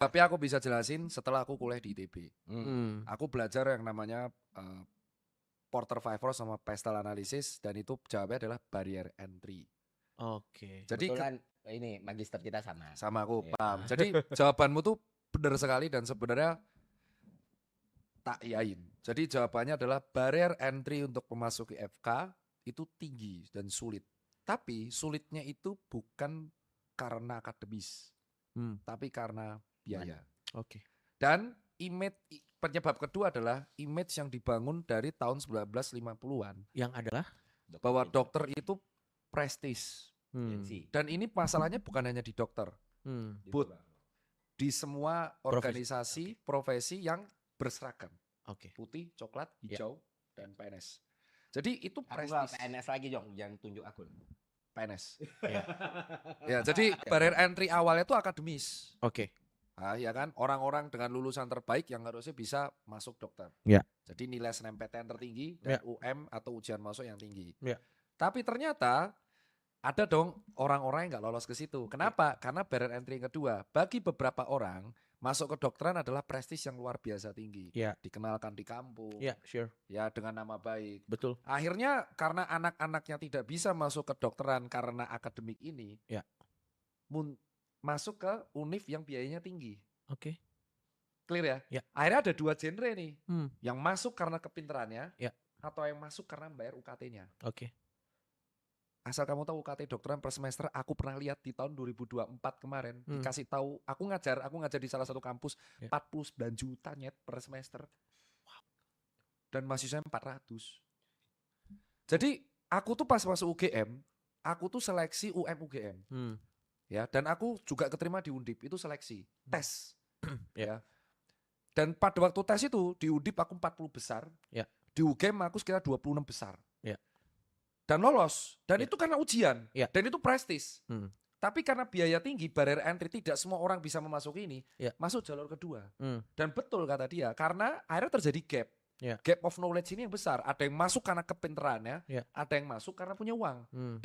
Tapi aku bisa jelasin setelah aku kuliah di ITB. Aku belajar yang namanya Porter-Favre sama Pestel Analysis, dan itu jawabnya adalah barrier entry. Oke. Jadi Kebetulan ini magister kita sama. sama aku Iya. paham. Jadi jawabanmu tuh benar sekali dan sebenarnya tak yain. Jadi jawabannya adalah barrier entry untuk memasuki FK itu tinggi dan sulit. Tapi sulitnya itu bukan karena akademis, tapi karena biaya. Oke. Dan penyebab kedua adalah image yang dibangun dari tahun 1950-an. Yang adalah Bahwa dokter itu prestis. Gengsi. Dan ini masalahnya bukan hanya di dokter. But di semua organisasi, profesi yang berseragam. Oke. Putih, coklat, hijau, dan PNS. Jadi itu Aku nggak prestis. PNS lagi Jong, jangan tunjuk akun. PNS. Iya. Ya, jadi barrier entry awalnya itu akademis. Oke. Nah, ya kan, orang-orang dengan lulusan terbaik yang harusnya bisa masuk dokter. Ya. Jadi nilai SNMPTN tertinggi dan Ya. UM atau ujian masuk yang tinggi. Ya. Tapi ternyata ada dong orang-orang yang nggak lolos ke situ. Kenapa? Karena barrier entry yang kedua, bagi beberapa orang masuk ke kedokteran adalah prestis yang luar biasa tinggi. Ya. Dikenalkan di kampung. Ya, sure. Ya, dengan nama baik. Betul. Akhirnya karena anak-anaknya tidak bisa masuk ke kedokteran karena akademik ini, Ya. masuk ke univ yang biayanya tinggi. Oke. Clear ya? Ya. Akhirnya ada dua genre nih. Yang masuk karena kepintarannya, ya, atau yang masuk karena bayar UKT-nya. Oke. Asal kamu tahu UKT dokteran per semester, aku pernah lihat di tahun 2024 kemarin, dikasih tahu, aku ngajar di salah satu kampus, 49 juta nyet per semester. Wow. Dan mahasiswanya 400. Jadi aku tuh pas masuk UGM, aku tuh seleksi UM-UGM. Ya, dan aku juga keterima di Undip, itu seleksi, tes. Ya. Dan pada waktu tes itu, di Undip aku 40 besar, di UGM aku sekitar 26 besar. Dan lolos, dan itu karena ujian, dan itu prestis. Tapi karena biaya tinggi, barrier entry, tidak semua orang bisa memasuki ini, masuk jalur kedua. Dan betul kata dia, karena akhirnya terjadi gap. Gap of knowledge ini yang besar. Ada yang masuk karena kepinterannya, ada yang masuk karena punya uang.